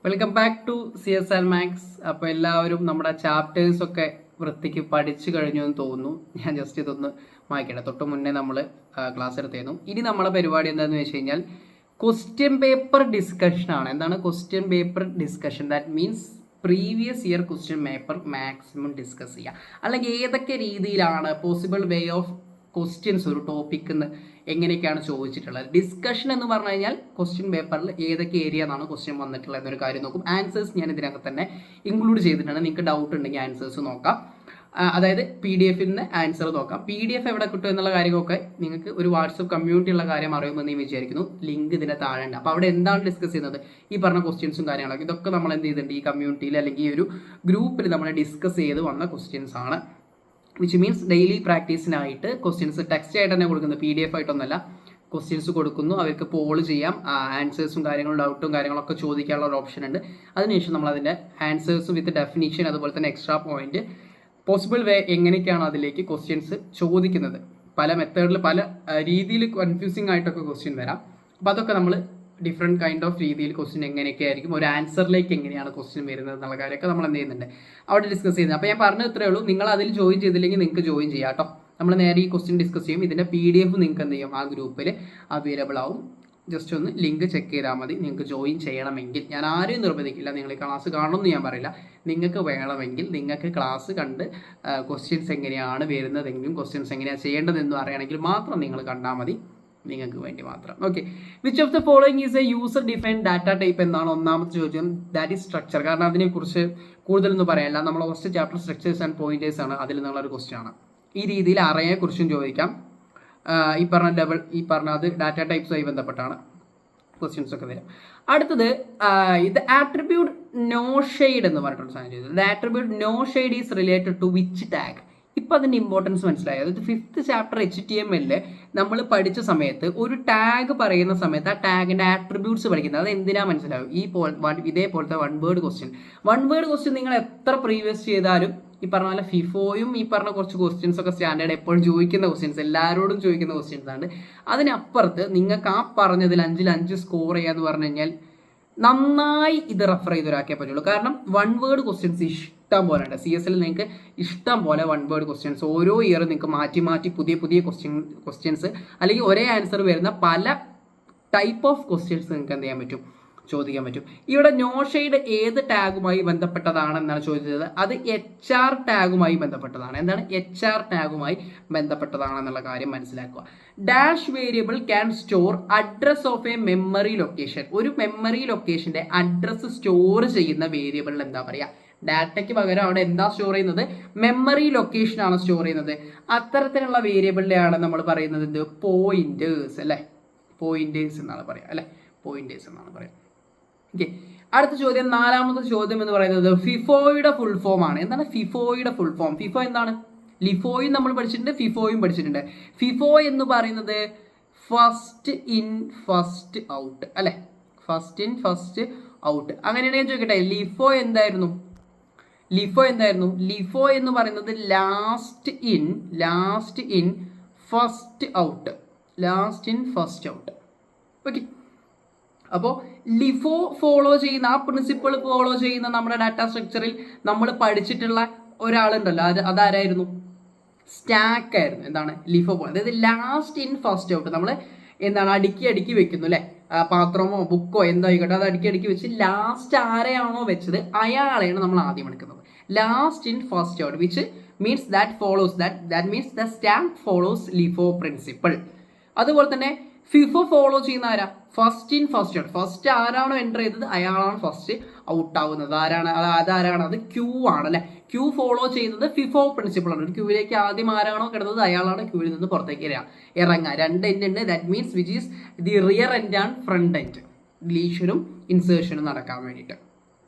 Welcome back to CSR maths. അപ്പോൾ എല്ലാവരും നമ്മുടെ ചാപ്റ്റേഴ്സ് ഒക്കെ വൃത്തിക്ക് പഠിച്ചു കഴിഞ്ഞു എന്ന് തോന്നുന്നു. ഞാൻ ജസ്റ്റ് ഇതൊന്ന് വായിക്കട്ടെ. തൊട്ട് മുന്നേ നമ്മൾ ക്ലാസ് എടുത്തിരുന്നു. ഇനി നമ്മളെ പരിപാടി എന്താണെന്ന് വെച്ച് കഴിഞ്ഞാൽ ക്വസ്റ്റ്യൻ പേപ്പർ ഡിസ്കഷൻ ആണ്. എന്താണ് question paper discussion? That means previous year question paper maximum discuss ചെയ്യുക. അല്ലെങ്കിൽ ഏതൊക്കെ രീതിയിലാണ് പോസിബിൾ വേ ഓഫ് ക്വസ്റ്റ്യൻസ് ഒരു ടോപ്പിക്കിന്ന് എങ്ങനെയൊക്കെയാണ് ചോദിച്ചിട്ടുള്ളത്. ഡിസ്കഷൻ എന്ന് പറഞ്ഞു കഴിഞ്ഞാൽ ക്വസ്റ്റ്യൻ പേപ്പറിൽ ഏതൊക്കെ ഏരിയ എന്നാണ് ക്വസ്റ്റ്യൻ വന്നിട്ടുള്ളത് എന്നൊരു കാര്യം നോക്കും. ആൻസേഴ്സ് ഞാൻ ഇതിനകത്ത് തന്നെ ഇൻക്ലൂഡ് ചെയ്തിട്ടുണ്ട്. നിങ്ങൾക്ക് ഡൗട്ട് ഉണ്ടെങ്കിൽ ആൻസേഴ്സ് നോക്കാം. അതായത് PDF ന് ആൻസർ നോക്കാം. PDF എവിടെ കിട്ടും എന്നുള്ള കാര്യമൊക്കെ നിങ്ങൾക്ക് ഒരു വാട്സപ്പ് കമ്മ്യൂണിറ്റി ഉള്ള കാര്യം അറിയുമെന്ന് ഞാൻ വിചാരിക്കുന്നു. ലിങ്ക് ഇതിൻ്റെ താഴെ ഉണ്ട്. അപ്പോൾ അവിടെ എന്താണ് ഡിസ്കസ് ചെയ്യുന്നത്, ഈ പറഞ്ഞ ക്വസ്റ്റ്യൻസും കാര്യങ്ങളൊക്കെ ഇതൊക്കെ നമ്മൾ എന്ത് ചെയ്തിട്ടുണ്ട്, ഈ കമ്മ്യൂണിറ്റിയിൽ അല്ലെങ്കിൽ ഈ ഒരു ഗ്രൂപ്പിൽ നമ്മൾ ഡിസ്കസ് ചെയ്ത് വന്ന ക്വസ്റ്റ്യൻസ് ആണ്. വിച്ച് മീൻസ് ഡെയിലി പ്രാക്ടീസിനായിട്ട് ക്വസ്റ്റ്യൻസ് ടെക്സ്റ്റ് ആയിട്ട് തന്നെ കൊടുക്കുന്നത്, PDF ആയിട്ടൊന്നല്ല. ക്വസ്റ്റ്യൻസ് കൊടുക്കുന്നു, അവർക്ക് പോൾ ചെയ്യാം, ആൻസേഴ്സും കാര്യങ്ങളും ഡൗട്ടും കാര്യങ്ങളൊക്കെ ചോദിക്കാനുള്ള ഒരു ഓപ്ഷൻ ഉണ്ട്. അതിനുശേഷം നമ്മൾ അതിൻ്റെ ആൻസേഴ്സ് വിത്ത് ഡെഫിനിഷൻ, അതുപോലെ തന്നെ എക്സ്ട്രാ പോയിന്റ്, പോസിബിൾ വേ എങ്ങനെയൊക്കെയാണ് അതിലേക്ക് ക്വസ്റ്റ്യൻസ് ചോദിക്കുന്നത്. പല മെത്തേഡിൽ പല രീതിയിൽ കൺഫ്യൂസിങ് ആയിട്ടൊക്കെ ക്വസ്റ്റ്യൻ വരാം. അപ്പോൾ അതൊക്കെ നമ്മൾ ഡിഫറെൻറ്റ് കൈൻഡ് ഓഫ് രീതിയിൽ ക്വസ്റ്റ്യൻ എങ്ങനെയൊക്കെ ആയിരിക്കും, ഒരു ആൻസറിലേക്ക് എങ്ങനെയാണ് ക്വസ്റ്റ്യൻ വരുന്നത് എന്നുള്ള കാര്യമൊക്കെ നമ്മൾ എന്ത് ചെയ്യുന്നുണ്ട് അവിടെ ഡിസ്കസ് ചെയ്യുന്നത്. അപ്പോൾ ഞാൻ പറഞ്ഞത് ഇത്രയേ ഉള്ളൂ. നിങ്ങൾ അതിൽ ജോയിൻ ചെയ്തില്ലെങ്കിൽ നിങ്ങൾക്ക് ജോയിൻ ചെയ്യാം കേട്ടോ. നമ്മൾ നേരെ ഈ ക്വസ്റ്റ്യൻ ഡിസ്കസ് ചെയ്യും. ഇതിൻ്റെ PDF നിങ്ങൾക്ക് എന്ത് ചെയ്യും, ആ ഗ്രൂപ്പിൽ അവൈലബിൾ ആവും. ജസ്റ്റ് ഒന്ന് ലിങ്ക് ചെക്ക് ചെയ്താൽ മതി. നിങ്ങൾക്ക് ജോയിൻ ചെയ്യണമെങ്കിൽ, ഞാൻ ആരെയും നിർബന്ധിക്കില്ല, നിങ്ങൾ ഈ ക്ലാസ് കാണണമെന്ന് ഞാൻ പറയില്ല. നിങ്ങൾക്ക് വേണമെങ്കിൽ നിങ്ങൾക്ക് ക്ലാസ് കണ്ട് ക്വസ്റ്റ്യൻസ് എങ്ങനെയാണ് വരുന്നതെങ്കിലും ക്വസ്റ്റ്യൻസ് എങ്ങനെയാണ് ചെയ്യേണ്ടതെന്നും അറിയണമെങ്കിൽ മാത്രം നിങ്ങൾ കണ്ടാൽ മതി. നിങ്ങൾക്ക് വേണ്ടി മാത്രം. Okay, which of the following is A user defined data type എന്നാണ് ഒന്നാമത്തെ ചോദ്യം. That is structure. കാരണം അതിനെക്കുറിച്ച് കൂടുതലൊന്നും പറയാനില്ല. നമ്മൾ first chapter structures and pointers ആണ്. അതിൽ നിന്നുള്ളൊരു ക്വസ്റ്റ്യൻ ആണ്. ഈ രീതിയിൽ അറയെ കുറിച്ചും ചോദിക്കാം. ഈ പറഞ്ഞ അത് ഡാറ്റ ടൈപ്സുമായി ബന്ധപ്പെട്ടാണ് ക്വസ്റ്റ്യൻസ് ഒക്കെ വരും. അടുത്തത് ഇത് ആട്രിബ്യൂട്ട് നോ ഷെയ്ഡ് എന്ന് പറഞ്ഞിട്ടുള്ള സാധനം ചെയ്തത്. The attribute no shade is related to which tag? ഇപ്പം അതിൻ്റെ ഇമ്പോർട്ടൻസ് മനസ്സിലായി. അതായത് 5th ചാപ്റ്റർ HTML നമ്മൾ പഠിച്ച സമയത്ത് ഒരു ടാഗ് പറയുന്ന സമയത്ത് ആ ടാഗിൻ്റെ ആട്രിബ്യൂട്ട്സ് പഠിക്കുന്നത് അത് എന്തിനാ മനസ്സിലാവും. ഇതേപോലത്തെ വൺ വേർഡ് ക്വസ്റ്റ്യൻ നിങ്ങൾ എത്ര പ്രീവിയസ് ചെയ്താലും ഈ പറഞ്ഞ പോലെ ഫിഫോയും ഈ പറഞ്ഞ കുറച്ച് ക്വസ്റ്റ്യൻസ് ഒക്കെ സ്റ്റാൻഡേർഡ് എപ്പോഴും ചോദിക്കുന്ന ക്വസ്റ്റ്യൻസ്, എല്ലാവരോടും ചോദിക്കുന്ന ക്വസ്റ്റ്യൻസ് ആണ്. അതിനപ്പുറത്ത് നിങ്ങൾക്ക് ആ പറഞ്ഞതിൽ 5ൽ 5 സ്കോർ ചെയ്യാന്ന് പറഞ്ഞു കഴിഞ്ഞാൽ നന്നായി ഇത് റെഫർ ചെയ്തൊരാക്കിയേ പറ്റുള്ളൂ. കാരണം വൺ വേർഡ് ക്വസ്റ്റ്യൻസ് ഇഷ്ടം പോലെ ഉണ്ട്. CSL നിങ്ങൾക്ക് ഇഷ്ടം പോലെ വൺ വേർഡ് ക്വസ്റ്റ്യൻസ് ഓരോ ഇയറും നിങ്ങൾക്ക് മാറ്റി പുതിയ ക്വസ്റ്റ്യൻസ് അല്ലെങ്കിൽ ഒരേ ആൻസർ വരുന്ന പല ടൈപ്പ് ഓഫ് ക്വസ്റ്റ്യൻസ് നിങ്ങൾക്ക് എന്ത് ചെയ്യാൻ പറ്റും, ചോദിക്കാൻ പറ്റും. ഇവിടെ നോ ഷെയ്ഡ് ഏത് ടാഗുമായി ബന്ധപ്പെട്ടതാണെന്നാണ് ചോദിച്ചത്. അത് HR ടാഗുമായി ബന്ധപ്പെട്ടതാണ്. എന്താണ് HR ടാഗുമായി ബന്ധപ്പെട്ടതാണെന്നുള്ള കാര്യം മനസ്സിലാക്കുക. Dash variable can store address of A memory location. ഒരു മെമ്മറി ലൊക്കേഷന്റെ അഡ്രസ് സ്റ്റോർ ചെയ്യുന്ന വേരിയബിളിൽ എന്താ പറയുക? ഡാറ്റയ്ക്ക് പകരം അവിടെ എന്താ സ്റ്റോർ ചെയ്യുന്നത്? മെമ്മറി ലൊക്കേഷൻ ആണ് സ്റ്റോർ ചെയ്യുന്നത്. അത്തരത്തിലുള്ള വേരിയബിളിലെയാണ് നമ്മൾ പറയുന്നത് എന്ത്? പോയിന്റേഴ്സ് അല്ലേ? പോയിന്റേഴ്സ് എന്നാണ് പറയുക അല്ലേ? പോയിന്റേഴ്സ് എന്നാണ് പറയുക. ഓക്കെ, അടുത്ത ചോദ്യം, 4ാമത്തെ ചോദ്യം എന്ന് പറയുന്നത് ഫിഫോയുടെ ഫുൾ ഫോം ആണ്. എന്താണ് ഫിഫോയുടെ ഫുൾ ഫോം? ഫിഫോ എന്താണ്? ലിഫോയും നമ്മൾ പഠിച്ചിട്ടുണ്ട്, ഫിഫോയും പഠിച്ചിട്ടുണ്ട്. ഫിഫോ എന്ന് പറയുന്നത് ഫസ്റ്റ് ഇൻ ഫസ്റ്റ് ഔട്ട് അല്ലെ? First in first out. അങ്ങനെയാണെങ്കിൽ ഞാൻ ചോദിക്കട്ടെ, ലിഫോ എന്തായിരുന്നു? ലിഫോ എന്ന് പറയുന്നത് last in first out. Okay, അപ്പോൾ ലിഫോ ഫോളോ ചെയ്യുന്ന ആ പ്രിൻസിപ്പിൾ ഫോളോ ചെയ്യുന്ന നമ്മുടെ ഡാറ്റ സ്ട്രക്ചറിൽ നമ്മൾ പഠിച്ചിട്ടുള്ള ഒരാളുണ്ടല്ലോ, അതാരായിരുന്നു? സ്റ്റാക്ക് ആയിരുന്നു. എന്താണ് ലിഫോ? അതായത് ലാസ്റ്റ് ഇൻ ഫസ്റ്റ് ഔട്ട്. നമ്മൾ എന്താണ് അടുക്കി വെക്കുന്നു അല്ലേ? പാത്രമോ ബുക്കോ എന്തോ ആയിക്കോട്ടെ, അത് അടുക്കി വെച്ച് ലാസ്റ്റ് ആരെയാണോ വെച്ചത് അയാളെയാണ് നമ്മൾ ആദ്യം എടുക്കുന്നത്. Last in first out, which means that means the stack follows LIFO principle. അതുപോലെ തന്നെ ഫിഫോ ഫോളോ ചെയ്യുന്ന ആരാ? First in first out. First ആരാണോ എൻ്റർ ചെയ്തത് അയാളാണ് ഫസ്റ്റ് ഔട്ട് ആവുന്നത്. അതാരാണ്? അത് ക്യൂ ആണ് അല്ലെ? ക്യൂ ഫോളോ ചെയ്യുന്നത് ഫിഫോ പ്രിൻസിപ്പിൾ ആണ്. ഒരു ക്യൂവിലേക്ക് ആദ്യം ആരാണോ കിടന്നത് അയാളാണ് ക്യൂവിൽ നിന്ന് പുറത്തേക്ക് ഇറങ്ങുക. 2 എൻഡ് ഉണ്ട്. That means which is the rear end and front end. ഡിലീഷനും ഇൻസേർഷനും നടക്കാൻ വേണ്ടിയിട്ട്.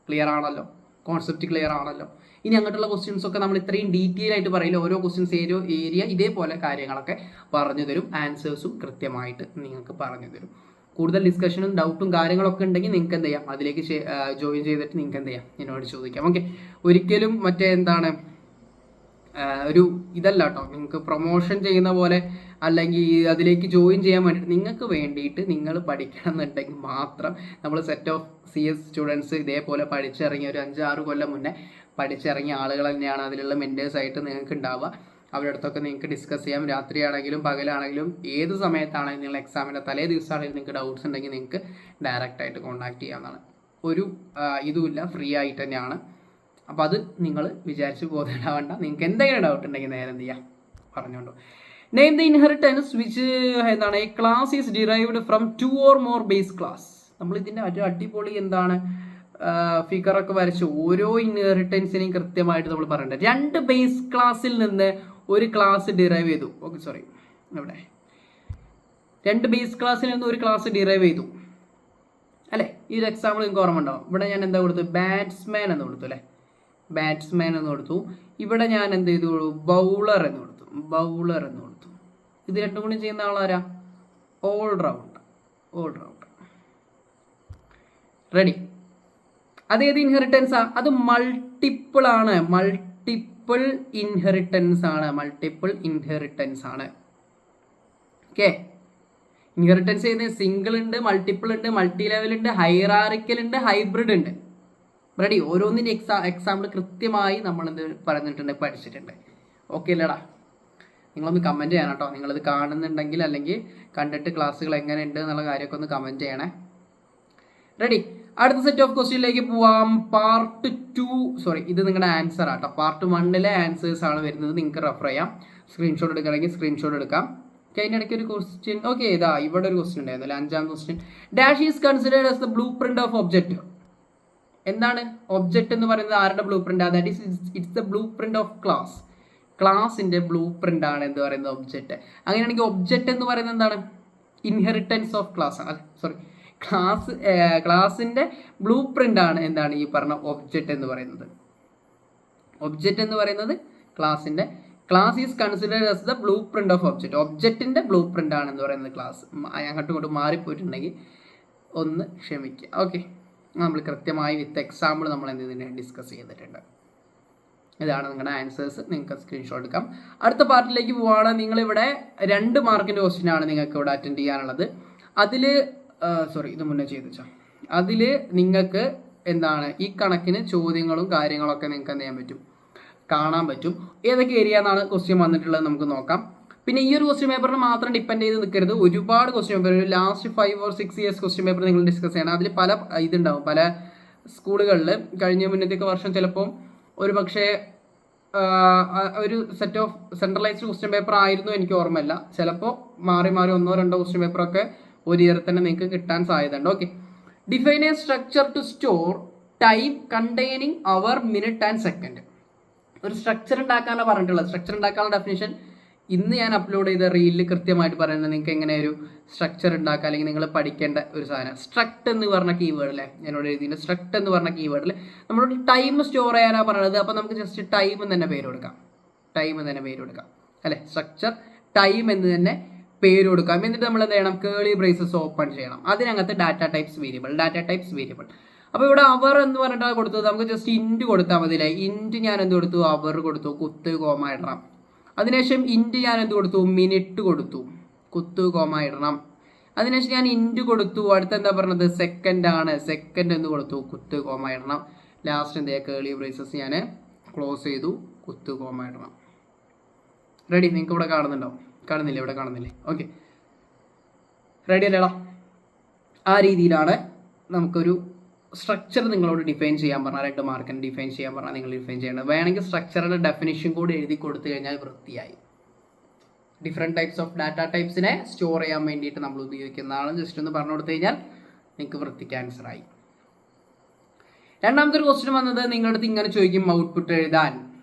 ക്ലിയർ ആണല്ലോ? കോൺസെപ്റ്റ് ക്ലിയർ ആണല്ലോ? ഇനി അങ്ങോട്ടുള്ള ക്വസ്റ്റ്യൻസ് ഒക്കെ നമ്മൾ ഇത്രയും ഡീറ്റെയിൽ ആയിട്ട് പറയില്ല. ഓരോ ക്വസ്റ്റ്യൻസ് ഏരിയ ഇതേപോലെ കാര്യങ്ങളൊക്കെ പറഞ്ഞു തരും. ആൻസേഴ്സും കൃത്യമായിട്ട് നിങ്ങൾക്ക് പറഞ്ഞു തരും. കൂടുതൽ ഡിസ്കഷനും ഡൗട്ടും കാര്യങ്ങളൊക്കെ ഉണ്ടെങ്കിൽ നിങ്ങൾക്ക് എന്ത് ചെയ്യാം, അതിലേക്ക് ജോയിൻ ചെയ്തിട്ട് നിങ്ങൾക്ക് എന്ത് ചെയ്യാം, എന്നോട് ചോദിക്കാം. ഓക്കെ, ഒരിക്കലും ഒരു ഇതല്ല കേട്ടോ, നിങ്ങൾക്ക് പ്രൊമോഷൻ ചെയ്യുന്ന പോലെ അല്ലെങ്കിൽ അതിലേക്ക് ജോയിൻ ചെയ്യാൻ വേണ്ടിയിട്ട് നിങ്ങൾക്ക് വേണ്ടിയിട്ട് നിങ്ങൾ പഠിക്കണം എന്നുണ്ടെങ്കിൽ മാത്രം നമ്മൾ സെറ്റ് ഓഫ് CS സ്റ്റുഡൻസ് ഇതേപോലെ പഠിച്ചിറങ്ങിയ ഒരു 5-6 കൊല്ലം മുന്നേ പഠിച്ചിറങ്ങിയ ആളുകൾ തന്നെയാണ് അതിലുള്ള മെൻറ്റേഴ്സായിട്ട് നിങ്ങൾക്ക് ഉണ്ടാവുക. അവരുടെ അടുത്തൊക്കെ നിങ്ങൾക്ക് ഡിസ്കസ് ചെയ്യാം. രാത്രിയാണെങ്കിലും പകലാണെങ്കിലും ഏത് സമയത്താണെങ്കിലും നിങ്ങൾ എക്സാമിൻ്റെ തലേ ദിവസമാണെങ്കിലും നിങ്ങൾക്ക് ഡൗട്ട്സ് ഉണ്ടെങ്കിൽ നിങ്ങൾക്ക് ഡയറക്റ്റായിട്ട് കോൺടാക്ട് ചെയ്യാവുന്നതാണ്. ഒരു ഇതുമില്ല, ഫ്രീ ആയിട്ട് തന്നെയാണ്. അപ്പോൾ അത് നിങ്ങൾ വിചാരിച്ച് ബോധമുണ്ടാവേണ്ട. നിങ്ങൾക്ക് എന്തെങ്കിലും ഡൗട്ട് ഉണ്ടെങ്കിൽ നേരെ എന്ത് ചെയ്യാം പറഞ്ഞോണ്ടോ. നെയിം ദ ഇൻഹെറിറ്റൻസ് വിച്ച് എന്താണ് A class is derived from 2 or more base class. നമ്മൾ ഇതിൻ്റെ ഒരു അടിപൊളി എന്താണ് ഫിഗറൊക്കെ വരച്ച് ഓരോ ഇൻഹെറിറ്റൻസിനെയും കൃത്യമായിട്ട് നമ്മൾ പറയേണ്ടത്. 2 ബേസ് ക്ലാസ്സിൽ നിന്ന് ഒരു ക്ലാസ് ഡിറൈവ് ചെയ്തു. ഓക്കെ, സോറി, ഇവിടെ 2 ബേസ് ക്ലാസ്സിൽ നിന്ന് ഒരു ക്ലാസ് ഡിറൈവ് ചെയ്തു അല്ലേ? ഈ ഒരു എക്സാമ്പിൾ നിങ്ങൾക്ക് ഓർമ്മ ഉണ്ടാവും. ഇവിടെ ഞാൻ എന്താ കൊടുത്തു? ബാറ്റ്സ്മാൻ എന്ന് കൊടുത്തു അല്ലേ? ബാറ്റ്സ്മാൻ എന്ന് കൊടുത്തു. ഇവിടെ ഞാൻ എന്ത് ചെയ്തു? ബൗളർ എന്ന് കൊടുത്തു. ബൗളർ എന്ന് കൊടുത്തു. ഇത് രണ്ടും കൂടി ചെയ്യുന്ന ആളാരാ? ഓൾറൗണ്ടർ. റെഡി. അതേത് ഇൻഹെറിറ്റൻസാ? അത് മൾട്ടിപ്പിൾ ആണ്. മൾട്ടിപ്പിൾ ഇൻഹെറിറ്റൻസ് ആണ്. ഓക്കെ, ഇൻഹെറിറ്റൻസ് ചെയ്യുന്നത് സിംഗിൾ ഉണ്ട്, മൾട്ടിപ്പിൾ ഉണ്ട്, മൾട്ടി ലെവൽ ഉണ്ട്, ഹൈറാർക്കിക്കൽ ഉണ്ട്, ഹൈബ്രിഡ് ഉണ്ട്. റെഡി. ഓരോന്നിൻ്റെ എക്സാമ്പിൾ കൃത്യമായി നമ്മളെന്ത് പറഞ്ഞിട്ടുണ്ട്, പഠിച്ചിട്ടുണ്ട്. ഓക്കെ അല്ലേടാ? നിങ്ങളൊന്ന് കമൻറ്റ് ചെയ്യണം കേട്ടോ, നിങ്ങളിത് കാണുന്നുണ്ടെങ്കിൽ അല്ലെങ്കിൽ കണ്ടിട്ട് ക്ലാസ്സുകൾ എങ്ങനെയുണ്ട് എന്നുള്ള കാര്യമൊക്കെ ഒന്ന് കമൻറ്റ് ചെയ്യണേ. റെഡി. അടുത്ത സെറ്റ് ഓഫ് ക്വസ്റ്റ്യനിലേക്ക് പോവാം. പാർട്ട് 2, സോറി, ഇത് നിങ്ങളുടെ ആൻസർ ആട്ടോ. പാർട്ട് 1 ആൻസേഴ്സ് ആണ് വരുന്നത്. നിങ്ങൾക്ക് റെഫർ ചെയ്യാം. സ്ക്രീൻഷോട്ട് എടുക്കണമെങ്കിൽ സ്ക്രീൻഷോട്ട് എടുക്കാം. അതിനിടയ്ക്ക് ഒരു ക്വസ്റ്റ്യൻ, ഓക്കെ, ഇതാ ഇവിടെ ഒരു ക്വസ്റ്റ്യൻ ഉണ്ടായിരുന്നു, 5ാം question. Dash is considered as the blue print of object. എന്താണ് ഒബ്ജക്റ്റ് എന്ന് പറയുന്നത്? ആരുടെ blue print? That is it's the blue print of class. ക്ലാസിന്റെ ബ്ലൂ പ്രിന്റ് ആണ് എന്ന് പറയുന്നത് ഒബ്ജക്റ്റ്. അങ്ങനെയാണെങ്കിൽ ഒബ്ജക്റ്റ് എന്ന് പറയുന്നത് എന്താണ്? ഇൻഹെറിറ്റൻസ് ഓഫ് ക്ലാസ് ആണ്. സോറി, ക്ലാസിന്റെ ബ്ലൂ പ്രിന്റ് ആണ് എന്താണ് ഈ പറഞ്ഞ ഒബ്ജക്റ്റ് എന്ന് പറയുന്നത്. ഒബ്ജക്റ്റ് എന്ന് പറയുന്നത് ക്ലാസിന്റെ, class is considered as the blue print of object. ഒബ്ജക്റ്റിന്റെ ബ്ലൂ പ്രിന്റ് ആണ് എന്ന് പറയുന്നത് ക്ലാസ്. അങ്ങോട്ടും ഇങ്ങോട്ടും മാറിപ്പോയിട്ടുണ്ടെങ്കിൽ ഒന്ന് ക്ഷമിക്കുക. ഓക്കെ, നമ്മൾ കൃത്യമായി വിത്ത് എക്സാമ്പിൾ നമ്മൾ എന്തിനെ ഡിസ്കസ് ചെയ്തിട്ടുണ്ട്. ഇതാണ് നിങ്ങളുടെ ആൻസേഴ്സ്. നിങ്ങൾക്ക് സ്ക്രീൻഷോട്ട് എടുക്കാം. അടുത്ത പാർട്ടിലേക്ക് പോവുകയാണ്. നിങ്ങളിവിടെ 2 മാർക്കിൻ്റെ ക്വസ്റ്റ്യൻ ആണ് നിങ്ങൾക്ക് ഇവിടെ അറ്റൻഡ് ചെയ്യാനുള്ളത്. അതിൽ സോറി, ഇത് മുന്നേ ചെയ്തു വെച്ചാൽ അതിൽ നിങ്ങൾക്ക് എന്താണ് ഈ കണക്കിന് ചോദ്യങ്ങളും കാര്യങ്ങളൊക്കെ നിങ്ങൾക്ക് എന്ത് ചെയ്യാൻ പറ്റും, കാണാൻ പറ്റും. ഏതൊക്കെ ഏരിയ എന്നാണ് ക്വസ്റ്റ്യൻ വന്നിട്ടുള്ളത് നമുക്ക് നോക്കാം. പിന്നെ ഈ ഒരു ക്വസ്റ്റ്യൻ പേപ്പറിന് മാത്രം ഡിപ്പെൻഡ് ചെയ്ത് നിൽക്കരുത്. ഒരുപാട് ക്വസ്റ്റ്യൻ പേപ്പർ, ഒരു last 5 or 6 years question paper നിങ്ങൾ ഡിസ്കസ് ചെയ്യണം. അതിൽ പല ഇതുണ്ടാവും. പല സ്കൂളുകളിൽ കഴിഞ്ഞ മുന്നത്തേക്ക് വർഷം ചിലപ്പോൾ ഒരു പക്ഷേ ഒരു set of centralised question paper ആയിരുന്നു, എനിക്ക് ഓർമ്മയില്ല. ചിലപ്പോൾ മാറി 1-2 ക്വസ്റ്റ്യൻ പേപ്പറൊക്കെ ഒരു ഇയർ തന്നെ നിങ്ങൾക്ക് കിട്ടാൻ സാധ്യതയുണ്ട്. Okay, define a structure to store time containing hour, minute and second. ഒരു സ്ട്രക്ചർ ഉണ്ടാക്കാനാണ് പറഞ്ഞിട്ടുള്ളത്. സ്ട്രക്ചർ ഉണ്ടാക്കാനുള്ള ഡെഫിനിഷൻ ഇന്ന് ഞാൻ അപ്ലോഡ് ചെയ്ത റീലിൽ കൃത്യമായിട്ട് പറയുന്നത്. നിങ്ങൾക്ക് എങ്ങനെ ഒരു സ്ട്രക്ചർ ഉണ്ടാക്കുക, അല്ലെങ്കിൽ നിങ്ങൾ പഠിക്കേണ്ട ഒരു സാധനം സ്ട്രക്ട് എന്ന് പറഞ്ഞ കീവേഡിലെ ഞാനിവിടെ എഴുതിയിട്ട് സ്ട്രക്ട് എന്ന് പറഞ്ഞ കീവേഡിൽ നമ്മളൊരു ടൈം സ്റ്റോർ ചെയ്യാനാണ് പറയുന്നത്. അപ്പോൾ നമുക്ക് ജസ്റ്റ് ടൈം എന്ന് തന്നെ പേര് കൊടുക്കാം. അല്ലേ? സ്ട്രക്ചർ ടൈം എന്ന് തന്നെ പേര് കൊടുക്കാം. എന്നിട്ട് നമ്മൾ എന്ത് ചെയ്യണം? കേളി ബ്രേസസ് ഓപ്പൺ ചെയ്യണം. അതിനകത്ത് ഡാറ്റ ടൈപ്സ് വേരിയബിൾ. അപ്പോൾ ഇവിടെ അവർ എന്ന് പറഞ്ഞിട്ടാണ് കൊടുത്തത്. നമുക്ക് ജസ്റ്റ് ഇൻറ്റ് കൊടുത്താൽ മതി അല്ലേ? ഇൻറ്റ് ഞാൻ എന്ത് കൊടുത്തു? അവർ കൊടുത്തു, കുത്ത് കോമ ഇടണം. അതിനുശേഷം ഇൻറ്റ് ഞാൻ എന്ത് കൊടുത്തു? മിനിറ്റ് കൊടുത്തു, കുത്ത് കോമ ഇടണം. അതിനുശേഷം ഞാൻ ഇൻറ്റ് കൊടുത്തു. അടുത്ത എന്താ പറഞ്ഞത്? സെക്കൻഡ് ആണ്. സെക്കൻഡ് എന്ന് കൊടുത്തു, കുത്ത് കോമ ഇടണം. ലാസ്റ്റ് എന്ത് ചെയ്യുക? കേളി ബ്രേസസ് ഞാൻ ക്ലോസ് ചെയ്തു, കുത്ത് കോമ ഇടണം. റെഡി? നിങ്ങൾക്ക് ഇവിടെ കാണുന്നുണ്ടോ? കാണുന്നില്ലേ? ഇവിടെ കാണുന്നില്ലേ? ഓക്കെ, റെഡി അല്ലേടാ? ആ രീതിയിലാണ് നമുക്കൊരു സ്ട്രക്ചർ നിങ്ങളോട് ഡിഫൈൻ ചെയ്യാൻ പറഞ്ഞാൽ, 2 മാർക്കിന് ഡിഫൈൻ ചെയ്യാൻ പറഞ്ഞാൽ നിങ്ങൾ ഡിഫൈൻ ചെയ്യേണ്ടത്. വേണമെങ്കിൽ സ്ട്രക്ചറിൻ്റെ ഡെഫിനിഷൻ കൂടി എഴുതി കൊടുത്തു കഴിഞ്ഞാൽ വൃത്തിയായി. ഡിഫറെൻറ്റ് ടൈപ്സ് ഓഫ് ഡാറ്റ ടൈപ്സിനെ സ്റ്റോർ ചെയ്യാൻ വേണ്ടിയിട്ട് നമ്മൾ ഉപയോഗിക്കുന്നതാണ്. ജസ്റ്റ് ഒന്ന് പറഞ്ഞു കൊടുത്തു കഴിഞ്ഞാൽ നിങ്ങൾക്ക് വൃത്തിക്ക് ആൻസറായി. രണ്ടാമത്തെ ഒരു ക്വസ്റ്റ്യൻ വന്നത് നിങ്ങളുടെ അടുത്ത് ഇങ്ങനെ ചോദിക്കും, ഔട്ട്പുട്ട് എഴുതാൻ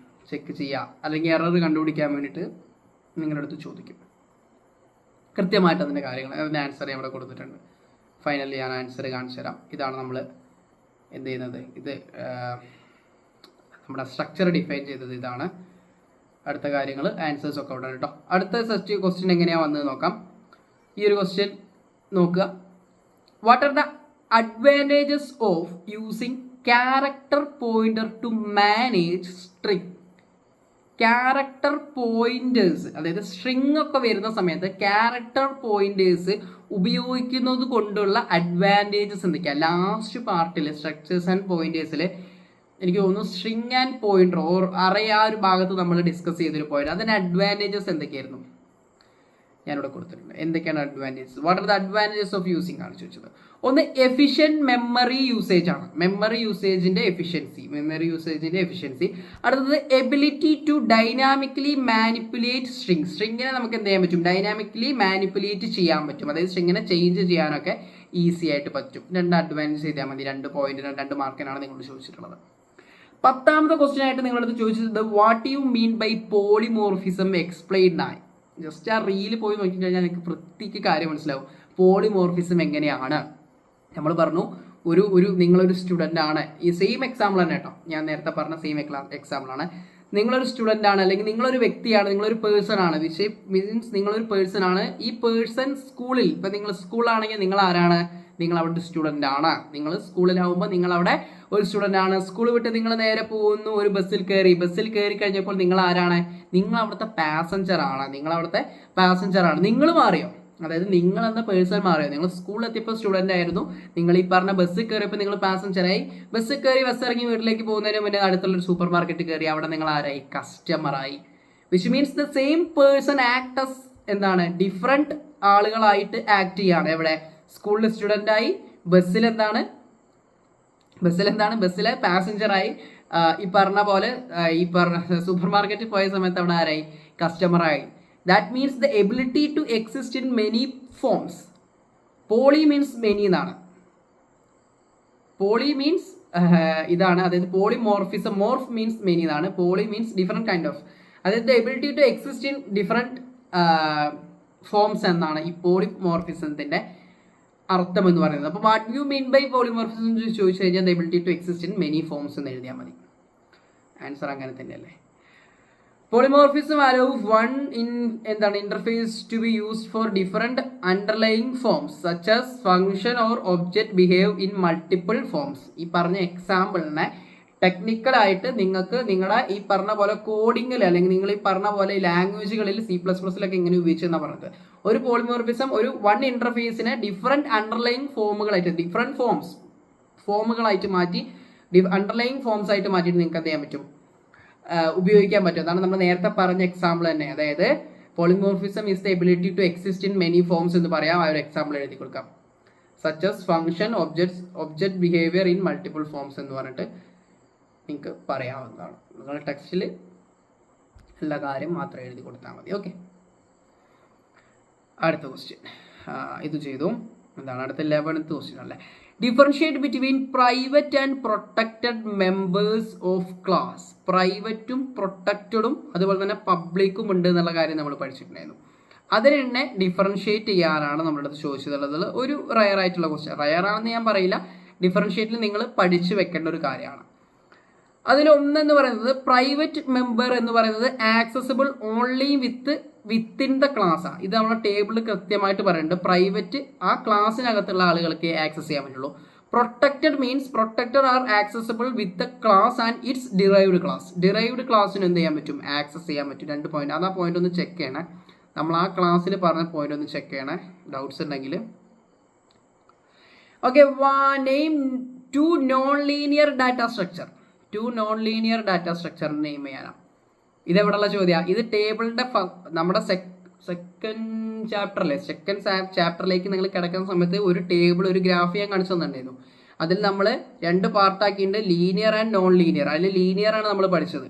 ചെക്ക് ചെയ്യുക അല്ലെങ്കിൽ എറർ കണ്ടുപിടിക്കാൻ വേണ്ടിയിട്ട് നിങ്ങളുടെ അടുത്ത് ചോദിക്കും. കൃത്യമായിട്ട് അതിൻ്റെ കാര്യങ്ങൾ, അതിൻ്റെ ആൻസർ ഞാൻ ഇവിടെ കൊടുത്തിട്ടുണ്ട്. ഫൈനലി ഞാൻ ആൻസർ കാണിച്ചു തരാം. ഇതാണ് നമ്മൾ എന്ത് ചെയ്യുന്നത്, ഇത് നമ്മുടെ സ്ട്രക്ചർ ഡിഫൈൻ ചെയ്തത് ഇതാണ്. അടുത്ത കാര്യങ്ങൾ ആൻസേഴ്സ് ഒക്കെ അവിടെ കേട്ടോ. അടുത്ത ക്വസ്റ്റ്യൻ എങ്ങനെയാണ് വന്നത് നോക്കാം. ഈ ഒരു ക്വസ്റ്റ്യൻ നോക്കുക. What are the advantages of using character pointer to manage string? Character pointers, അതായത് സ്ട്രിങ് ഒക്കെ വരുന്ന സമയത്ത് ക്യാരക്ടർ പോയിന്റേഴ്സ് ഉപയോഗിക്കുന്നത് കൊണ്ടുള്ള അഡ്വാൻറ്റേജസ് എന്തൊക്കെയാണ്? ലാസ്റ്റ് പാർട്ടിൽ സ്ട്രക്ചേഴ്സ് ആൻഡ് പോയിന്റേഴ്സിൽ എനിക്ക് തോന്നുന്നു string and pointer or array ആ ഒരു ഭാഗത്ത് നമ്മൾ ഡിസ്കസ് ചെയ്തൊരു പോയിന്റ്, അതിന് അഡ്വാൻറ്റേജസ് എന്തൊക്കെയായിരുന്നു ഞാനിവിടെ കൊടുത്തിട്ടുണ്ട്. എന്തൊക്കെയാണ് advantages? What are the advantages of using ആണ് ചോദിച്ചത്. ഒന്ന് എഫിഷ്യൻറ്റ് മെമ്മറി യൂസേജ് ആണ്, മെമ്മറി യൂസേജിന്റെ എഫിഷ്യൻസി. അടുത്തത് എബിലിറ്റി ടു ഡൈനാമിക്കലി മാനിപ്പുലേറ്റ് സ്ട്രിങ്ങിനെ നമുക്ക് എന്ത് ചെയ്യാൻ പറ്റും? ഡൈനാമിക്കലി മാനിപ്പുലേറ്റ് ചെയ്യാൻ പറ്റും, അതായത് സ്ട്രിങ്ങിനെ ചേഞ്ച് ചെയ്യാനൊക്കെ ഈസി ആയിട്ട് പറ്റും. 2 അഡ്വാൻറ്റേജ് ചെയ്താൽ മതി. 2 പോയിന്റിന് 2 മാർക്കിനാണ് നിങ്ങൾ ചോദിച്ചിട്ടുള്ളത്. 10ാമത്തെ ക്വസ്റ്റ്യൻ ആയിട്ട് നിങ്ങളടുത്ത് ചോദിച്ചത് what you mean by polymorphism explained ആയി. ജസ്റ്റ് ആ റീല് പോയി നോക്കിക്കഴിഞ്ഞാൽ നിങ്ങൾക്ക് വൃത്തിക്ക് കാര്യം മനസ്സിലാവും. പോളിമോർഫിസം എങ്ങനെയാണ് നമ്മൾ പറഞ്ഞു. നിങ്ങളൊരു സ്റ്റുഡൻ്റ് ആണ്, ഈ സെയിം എക്സാമ്പിൾ തന്നെ കേട്ടോ, ഞാൻ നേരത്തെ പറഞ്ഞ സെയിം എക്സാമ്പിൾ ആണ്. നിങ്ങളൊരു സ്റ്റുഡൻ്റ് ആണ്, അല്ലെങ്കിൽ നിങ്ങളൊരു വ്യക്തിയാണ്, നിങ്ങളൊരു പേഴ്സൺ ആണ്. മീൻസ് നിങ്ങളൊരു പേഴ്സൺ ആണ്. ഈ പേഴ്സൺ സ്കൂളിൽ, ഇപ്പം നിങ്ങൾ സ്കൂളാണെങ്കിൽ നിങ്ങൾ ആരാണ്? നിങ്ങൾ അവിടെ സ്റ്റുഡൻ്റ് ആണ്. നിങ്ങൾ സ്കൂളിലാവുമ്പോൾ നിങ്ങൾ അവിടെ ഒരു സ്റ്റുഡൻ്റ് ആണ്. സ്കൂൾ വിട്ട് നിങ്ങൾ നേരെ പോകുന്നു, ഒരു ബസ്സിൽ കയറി കഴിഞ്ഞപ്പോൾ നിങ്ങൾ ആരാണ്? നിങ്ങൾ അവിടുത്തെ പാസഞ്ചർ ആണ്. നിങ്ങൾ മാറിയോ? അതായത് നിങ്ങൾ എന്ന പേഴ്സൺ മാറിയോ? നിങ്ങൾ സ്കൂളിൽ എത്തിയപ്പോൾ സ്റ്റുഡൻ്റ് ആയിരുന്നു, നിങ്ങൾ ഈ പറഞ്ഞ ബസ്സിൽ കയറിയപ്പോൾ നിങ്ങൾ പാസഞ്ചറായി. ബസ് ഇറങ്ങി വീട്ടിലേക്ക് പോകുന്നതിന് മുന്നേ അടുത്തുള്ളൊരു സൂപ്പർ മാർക്കറ്റ് കയറി, അവിടെ നിങ്ങൾ ആരായി? കസ്റ്റമറായി. Which means the same person act as എന്താണ്? ഡിഫറെൻറ്റ് ആളുകളായിട്ട് ആക്ട് ചെയ്യാണ്. എവിടെ? സ്കൂളിൽ സ്റ്റുഡൻ്റ് ആയി, ബസ്സിലെ പാസഞ്ചറായി, ഈ പറഞ്ഞ പോലെ സൂപ്പർ മാർക്കറ്റിൽ പോയ സമയത്ത് അവിടെ ആരായി? കസ്റ്റമറായി. That means the ability to exist in many forms. Poly means many എന്നാണ്. പോളി മീൻസ് ഇതാണ്, അതായത് പോളിമോർഫിസം. മോർഫ് മീൻസ് മെനി എന്നാണ്. Poly means different kind of, അതായത് the ability to exist in different forms എന്നാണ് ഈ പോളിമോർഫിസത്തിൻ്റെ അർത്ഥം എന്ന് പറയുന്നത്. അപ്പോൾ what you mean by polymorphism ചോദിച്ചു കഴിഞ്ഞാൽ the ability to exist in many forms എന്ന് എഴുതിയാൽ മതി. ആൻസർ അങ്ങനെ തന്നെയല്ലേ. Polymorphism allows one interface to be used for different underlying forms such as function or object behave in multiple forms. ഈ പറഞ്ഞ എക്സാമ്പിളിനെ ടെക്നിക്കലായിട്ട് നിങ്ങൾക്ക് നിങ്ങളുടെ ഈ പറഞ്ഞ പോലെ കോഡിങ്ങിൽ, അല്ലെങ്കിൽ നിങ്ങൾ ഈ പറഞ്ഞ പോലെ ലാംഗ്വേജുകളിൽ C++ലൊക്കെ ഇങ്ങനെ ഉപയോഗിച്ചെന്നാണ് പറഞ്ഞത്. ഒരു പോളിമോർഫിസം ഒരു വൺ ഇന്റർഫേസിനെ ഡിഫറെൻറ്റ് അണ്ടർലൈയിങ് ഫോമുകളായിട്ട്, ഡിഫറെൻറ്റ് ഫോമുകളായിട്ട് മാറ്റി, അണ്ടർലൈയിങ് ഫോംസ് ആയിട്ട് മാറ്റിയിട്ട് നിങ്ങൾക്ക് എന്ത് ചെയ്യാൻ പറ്റും? ഉപയോഗിക്കാൻ പറ്റും. അതാണ് നമ്മൾ നേരത്തെ പറഞ്ഞ എക്സാമ്പിൾ തന്നെ. അതായത് polymorphism is the ability to exist in many forms എന്ന് പറയാം. ആ ഒരു എക്സാമ്പിൾ എഴുതി കൊടുക്കാം. Such as function, object behaviour in multiple forms എന്ന് പറഞ്ഞിട്ട് നിങ്ങൾക്ക് പറയാവുന്നതാണ്. നിങ്ങൾ ടെക്സ്റ്റിൽ എല്ലാ കാര്യം മാത്രം എഴുതി കൊടുത്താൽ മതി. ഓക്കെ, അടുത്ത ക്വസ്റ്റ്യൻ ഇത് ചെയ്തു. എന്താണ് അടുത്ത 11th ക്വസ്റ്റ്യൻ അല്ലേ? Differentiate between private and protected members of class. പ്രൈവറ്റും പ്രൊട്ടക്റ്റഡും അതുപോലെ തന്നെ പബ്ലിക്കും ഉണ്ട് എന്നുള്ള കാര്യം നമ്മൾ പഠിച്ചിട്ടുണ്ടായിരുന്നു. അതിനെ ഡിഫറൻഷിയേറ്റ് ചെയ്യാനാണ് നമ്മുടെ അടുത്ത് ചോദിച്ചിട്ടുള്ളത്. ഒരു റയർ ആയിട്ടുള്ള ക്വസ്റ്റ്യൻ, റയർ ആണെന്ന് ഞാൻ പറയില്ല, ഡിഫറൻഷിയേറ്റിൽ നിങ്ങൾ പഠിച്ചു വെക്കേണ്ട ഒരു കാര്യമാണ്. അതിലൊന്നെന്ന് പറയുന്നത് പ്രൈവറ്റ് മെമ്പർ എന്ന് പറയുന്നത് accessible only within the class ആണ്. ഇത് നമ്മുടെ ടേബിളിൽ കൃത്യമായിട്ട് പറയുന്നുണ്ട്. പ്രൈവറ്റ് ആ ക്ലാസ്സിനകത്തുള്ള ആളുകൾക്ക് ആക്സസ് ചെയ്യാൻ പറ്റുള്ളൂ. Protected means protected are accessible with the class and its derived class. Derived ക്ലാസ്സിന് എന്ത് ചെയ്യാൻ പറ്റും? ആക്സസ് ചെയ്യാൻ പറ്റും. 2 പോയിന്റ്, അത് ആ പോയിന്റ് ഒന്ന് ചെക്ക് ചെയ്യണേ. നമ്മൾ ആ ക്ലാസ്സിൽ പറഞ്ഞ പോയിന്റ് ഒന്ന് ചെക്ക് ചെയ്യണേ, ഡൗട്ട്സ് ഉണ്ടെങ്കിൽ. Okay, name 2 non linear data structure. 2 non linear data structure name ചെയ്യാനാണ്. ഇതെവിടെയുള്ള ചോദ്യമാണ്? ഇത് ടേബിളിൻ്റെ നമ്മുടെ സെക്കൻഡ് ചാപ്റ്ററിലേക്ക് നിങ്ങൾ കിടക്കുന്ന സമയത്ത് ഒരു ടേബിൾ, ഒരു ഗ്രാഫ് ഞാൻ കാണിച്ചു തന്നിട്ടുണ്ടായിരുന്നു. അതിൽ നമ്മൾ 2 പാർട്ടാക്കിയിട്ടുണ്ട്, ലീനിയർ ആൻഡ് നോൺ ലീനിയർ. അതിൽ ലീനിയർ ആണ് നമ്മൾ പഠിച്ചത്.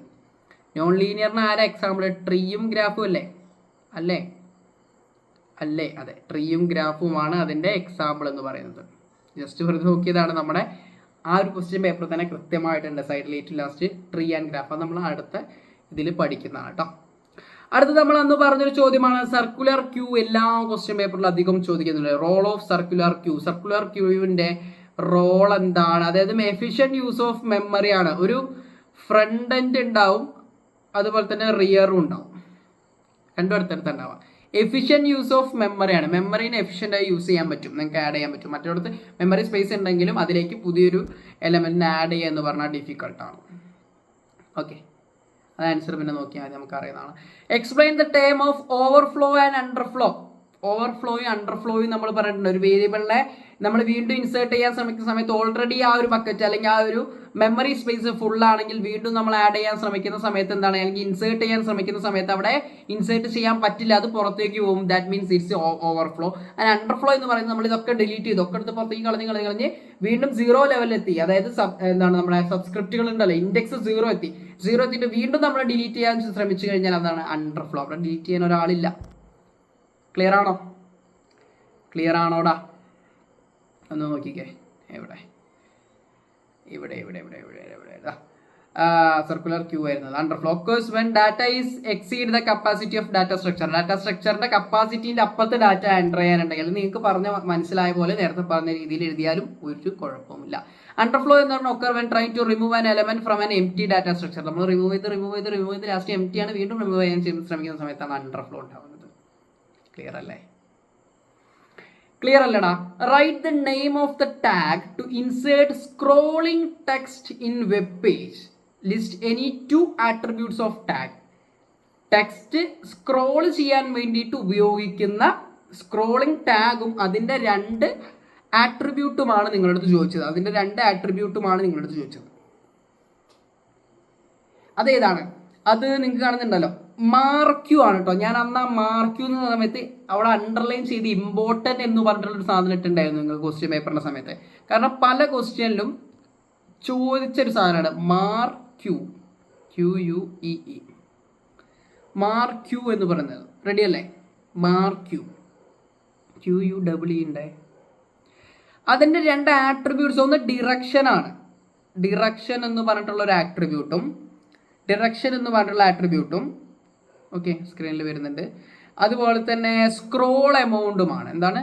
നോൺ ലീനിയറിന് ആരാ എക്സാമ്പിൾ? ട്രീയും ഗ്രാഫും അല്ലേ? അതെ, ട്രീയും ഗ്രാഫുമാണ് അതിൻ്റെ എക്സാമ്പിൾ എന്ന് പറയുന്നത്. ജസ്റ്റ് വെറുതെ നോക്കിയതാണ്. നമ്മുടെ ആ ഒരു ക്വസ്റ്റ്യൻ പേപ്പർ തന്നെ കൃത്യമായിട്ടുണ്ട്. സൈഡിൽ ഏറ്റവും ലാസ്റ്റ് ട്രീ ആൻഡ് ഗ്രാഫ്. അത് നമ്മൾ അടുത്ത ഇതിൽ പഠിക്കുന്നതാണ് കേട്ടോ. അടുത്ത് നമ്മൾ അന്ന് പറഞ്ഞൊരു ചോദ്യമാണ് സർക്കുലർ ക്യൂ. എല്ലാ ക്വസ്റ്റ്യൻ പേപ്പറിലും അധികം ചോദിക്കുന്നുണ്ട്. Role of circular queue. Circular ക്യൂവിൻ്റെ റോൾ എന്താണ്? അതായത് എഫിഷ്യൻറ്റ് യൂസ് ഓഫ് മെമ്മറി ആണ്. ഒരു ഫ്രണ്ട് എൻഡ് ഉണ്ടാവും, അതുപോലെ തന്നെ റിയറും ഉണ്ടാവും, രണ്ടും അടുത്തടുത്ത് ഉണ്ടാവാം. എഫിഷ്യൻറ്റ് യൂസ് ഓഫ് മെമ്മറിയാണ്. മെമ്മറിനെ എഫിഷ്യൻ്റായി യൂസ് ചെയ്യാൻ പറ്റും, നിങ്ങൾക്ക് ആഡ് ചെയ്യാൻ പറ്റും. മറ്റൊരിടത്ത് മെമ്മറി സ്പേസ് ഉണ്ടെങ്കിലും അതിലേക്ക് പുതിയൊരു എലമെൻറ്റിനെ ആഡ് ചെയ്യുക എന്ന് പറഞ്ഞാൽ ഡിഫിക്കൾട്ടാണ്. ഓക്കെ, അത് ആൻസർ പിന്നെ നോക്കിയാൽ മതി, നമുക്ക് അറിയുന്നതാണ്. Explain the term of overflow and underflow. ഓവർഫ്ലോയും അണ്ടർഫ്ലോയും നമ്മൾ പറഞ്ഞിട്ടുണ്ട്. ഒരു വേരിയബിളിനെ നമ്മൾ വീണ്ടും ഇൻസേർട്ട് ചെയ്യാൻ ശ്രമിക്കുന്ന സമയത്ത് ഓൾറെഡി ആ ഒരു ബക്കറ്റ് അല്ലെങ്കിൽ ആ ഒരു മെമ്മറി സ്പേസ് ഫുൾ ആണെങ്കിൽ വീണ്ടും നമ്മൾ ആഡ് ചെയ്യാൻ ശ്രമിക്കുന്ന സമയത്ത് എന്താണ്, അല്ലെങ്കിൽ ഇൻസേർട്ട് ചെയ്യാൻ ശ്രമിക്കുന്ന സമയത്ത് അവിടെ ഇൻസേർട്ട് ചെയ്യാൻ പറ്റില്ല, അത് പുറത്തേക്ക് പോകും. That means it's overflow. And underflow എന്ന് പറയുന്നത് നമ്മൾ ഇതൊക്കെ ഡിലീറ്റ് ചെയ്ത് ഒക്കെ എടുത്ത് പുറത്തേക്ക് കളഞ്ഞ് വീണ്ടും 0 ലെവലിലെത്തി. അതായത് എന്താണ് നമ്മുടെ സബ്സ്ക്രിപ്റ്റുകൾ ഉണ്ടല്ലോ, ഇൻഡെക്സ് 0 എത്തിയിട്ട് വീണ്ടും നമ്മൾ ഡിലീറ്റ് ചെയ്യാൻ ശ്രമിച്ചു കഴിഞ്ഞാൽ അതാണ് അണ്ടർഫ്ലോ. അവിടെ ഡിലീറ്റ് ചെയ്യാൻ ഒരാളില്ല. ക്ലിയർ ആണോടാ? ഒന്ന് നോക്കിക്കേ. ഇവിടെ സർക്കുലർ ക്യൂ ആയിരുന്നത്. Underflow occurs when data is exceed the capacity of data structure. Data സ്ട്രക്ചറിന്റെ കപ്പാസിറ്റിന്റെ അപ്പുറത്ത് ഡാറ്റ എൻ്റർ ചെയ്യാനുണ്ടെങ്കിൽ നിങ്ങൾക്ക് മനസ്സിലായ പോലെ നേരത്തെ പറഞ്ഞ രീതിയിൽ എഴുതിയാലും ഒരു കുഴപ്പമില്ല. അണ്ടർഫ്ലോ എന്ന് പറഞ്ഞാൽ occur when try to remove an element from an empty data structure. നമ്മൾ റിമൂവ് ചെയ്ത് ലാസ്റ്റ് എംപ്റ്റി ആണ് വീണ്ടും റിമൂവ് ചെയ്യാൻ ശ്രമിക്കുന്ന സമയത്താണ് അണ്ടർഫ്ലോ ഉണ്ടാവുന്നത്. ക്ലിയർ അല്ലടാ? Write the name of the tag to insert scrolling text in web page. List any 2 attributes of tag. Text scroll ചെയ്യാൻ വേണ്ടിയിട്ട് ഉപയോഗിക്കുന്ന സ്ക്രോളിംഗ് ടാഗും അതിൻ്റെ 2 ആട്രിബ്യൂട്ടുമാണ് നിങ്ങളടുത്ത് ചോദിച്ചത്. അതേതാണ്? അത് നിങ്ങൾക്ക് കാണുന്നുണ്ടല്ലോ, മാർക്യൂ ആണ് കേട്ടോ. ഞാൻ അന്ന് ആ മാർക്യൂ എന്ന സമയത്ത് അവിടെ അണ്ടർലൈൻ ചെയ്ത് ഇമ്പോർട്ടൻ്റ് എന്ന് പറഞ്ഞിട്ടുള്ളൊരു സാധനം ഇട്ടുണ്ടായിരുന്നു നിങ്ങൾ ക്വസ്റ്റ്യൻ പേപ്പറിൻ്റെ സമയത്ത്. കാരണം പല ക്വസ്റ്റ്യനിലും ചോദിച്ചൊരു സാധനമാണ് മാർക്യൂ, QUEE, മാർക്യൂ എന്ന് പറയുന്നത്. റെഡി അല്ലേ? മാർക്യൂ, QUEE ഉണ്ട്. അതിൻ്റെ 2 ആട്രിബ്യൂട്ട്സ്, ഒന്ന് ഡിറക്ഷൻ എന്ന് പറഞ്ഞിട്ടുള്ള ഒരു ആട്രിബ്യൂട്ടും ഓക്കെ സ്ക്രീനിൽ വരുന്നുണ്ട്. അതുപോലെ തന്നെ സ്ക്രോൾ എമൗണ്ടുമാണ്. എന്താണ്?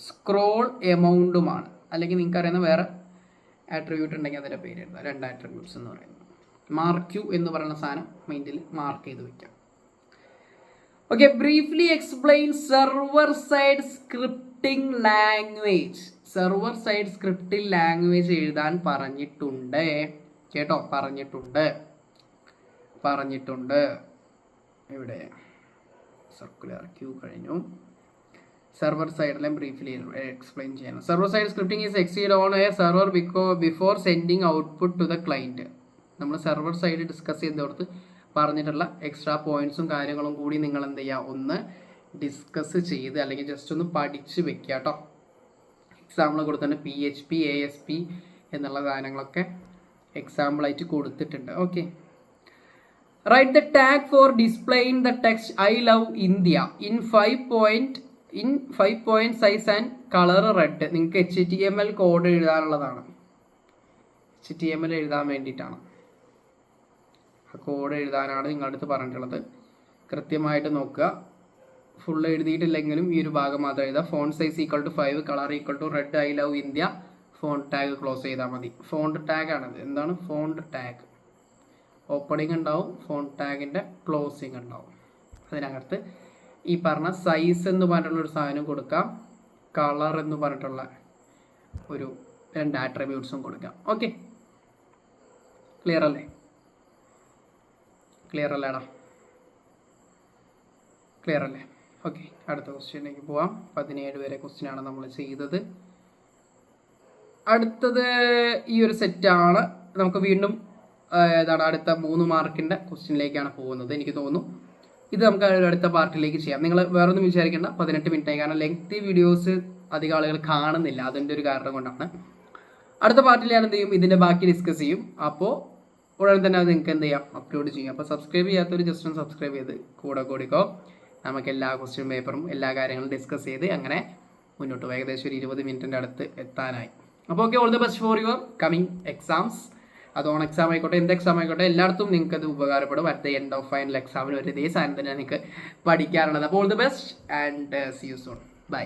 സ്ക്രോൾ എമൗണ്ടുമാണ്. അല്ലെങ്കിൽ നിങ്ങൾക്ക് അറിയുന്ന വേറെ ആട്രിബ്യൂട്ട് ഉണ്ടെങ്കിൽ അതിൻ്റെ പേര് എഴുതാം. 2 ആട്രിബ്യൂട്ട്സ് എന്ന് പറയുന്നത്. മാർക്യൂ എന്ന് പറയുന്ന സാധനം മൈൻഡിൽ മാർക്ക് ചെയ്ത് വയ്ക്കാം. Okay, briefly explain server side scripting language. Server side scripting language എഴുതാൻ പറഞ്ഞിട്ടുണ്ട് കേട്ടോ. പറഞ്ഞിട്ടുണ്ട്. ഇവിടെ സർക്കുലർ ക്യൂ കഴിഞ്ഞു. സെർവർ സൈഡിലും ബ്രീഫ്ലി എക്സ്പ്ലെയിൻ ചെയ്യണം. Server side scripting is exceed on a server before sending output to the client. നമ്മൾ സെർവർ സൈഡ് ഡിസ്കസ് ചെയ്തോടത്ത് പറഞ്ഞിട്ടുള്ള എക്സ്ട്രാ പോയിന്റ്സും കാര്യങ്ങളും കൂടി നിങ്ങൾ എന്ത് ചെയ്യുക, ഒന്ന് ഡിസ്കസ് ചെയ്ത് അല്ലെങ്കിൽ ജസ്റ്റ് ഒന്ന് പഠിച്ച് വെക്കുക കേട്ടോ. എക്സാമ്പിൾ കൊടുത്തിട്ടുണ്ട്. PHP, ASP എന്നുള്ള സാധനങ്ങളൊക്കെ എക്സാമ്പിളായിട്ട് കൊടുത്തിട്ടുണ്ട്. Okay, write the tag for displaying the text I love India in 5 point size and colour red. നിങ്ങൾക്ക് HTML കോഡ് എഴുതാനുള്ളതാണ്. HTML എഴുതാൻ വേണ്ടിയിട്ടാണ്, ആ കോഡ് എഴുതാനാണ് നിങ്ങളുടെ അടുത്ത് പറഞ്ഞിട്ടുള്ളത്. കൃത്യമായിട്ട് നോക്കുക. ഫുൾ എഴുതിയിട്ടില്ലെങ്കിലും ഈ ഒരു ഭാഗം മാത്രം എഴുതുക. Font size = 5, colour = red, I love India. Font tag close ചെയ്താൽ മതി. ഫോണ്ട് ടാഗ് ആണത്. എന്താണ് ഫോണ്ട് ടാഗ്? ഓപ്പണിംഗ് ഉണ്ടാവും, ഫോണ്ട് ടാഗിൻ്റെ ക്ലോസിങ് ഉണ്ടാവും. അതിനകത്ത് ഈ പറഞ്ഞ സൈസ് എന്ന് പറഞ്ഞിട്ടുള്ളൊരു സാധനം കൊടുക്കാം, കളർ എന്ന് പറഞ്ഞിട്ടുള്ള ഒരു 2 ആട്രിബ്യൂട്ട്സും കൊടുക്കാം. ഓക്കെ, ക്ലിയർ അല്ലേടാ? ക്ലിയർ അല്ലേ? ഓക്കെ, അടുത്ത ക്വസ്റ്റ്യനിലേക്ക് പോവാം. 17 വരെ ക്വസ്റ്റ്യനാണ് നമ്മൾ ചെയ്തത്. അടുത്തത് ഈ ഒരു സെറ്റാണ്. നമുക്ക് വീണ്ടും അടുത്ത 3 മാർക്കിൻ്റെ ക്വസ്റ്റ്യനിലേക്കാണ് പോകുന്നത്. എനിക്ക് തോന്നുന്നു ഇത് നമുക്ക് അടുത്ത പാർട്ടിലേക്ക് ചെയ്യാം. നിങ്ങൾ വേറൊന്നും വിചാരിക്കേണ്ട, 18 മിനിറ്റായി. കാരണം ലെങ്തി വീഡിയോസ് അധികം ആളുകൾ കാണുന്നില്ല, അതിൻ്റെ ഒരു കാരണം കൊണ്ടാണ്. അടുത്ത പാർട്ടിൽ ഞാൻ എന്ത് ചെയ്യും, ഇതിൻ്റെ ബാക്കി ഡിസ്കസ് ചെയ്യും. അപ്പോൾ ഉടനെ തന്നെ അത് നിങ്ങൾക്ക് എന്ത് ചെയ്യാം, അപ്ലോഡ് ചെയ്യും. അപ്പോൾ സബ്സ്ക്രൈബ് ചെയ്യാത്തവർ ജസ്റ്റ് ഒന്ന് സബ്സ്ക്രൈബ് ചെയ്ത് കൂടിക്കോ. നമുക്ക് എല്ലാ ക്വസ്റ്റ്യൻ പേപ്പറും എല്ലാ കാര്യങ്ങളും ഡിസ്കസ് ചെയ്ത് അങ്ങനെ മുന്നോട്ട് പോയി. ഏകദേശം ഒരു 20 മിനിറ്റിൻ്റെ അടുത്ത് എത്താനായി. അപ്പോൾ okay, all the best for your coming exams. അത് ഓൺ എക്സാം ആയിക്കോട്ടെ, എന്ത് എക്സാം ആയിക്കോട്ടെ, എല്ലായിടത്തും നിങ്ങൾക്ക് അത് ഉപകാരപ്പെടും. At the end of final എക്സാമിന് ഒരു ഇതേ സാധനം തന്നെ നിങ്ങൾക്ക് പഠിക്കാറുള്ളത്. അപ്പോൾ all the best and see you soon. By.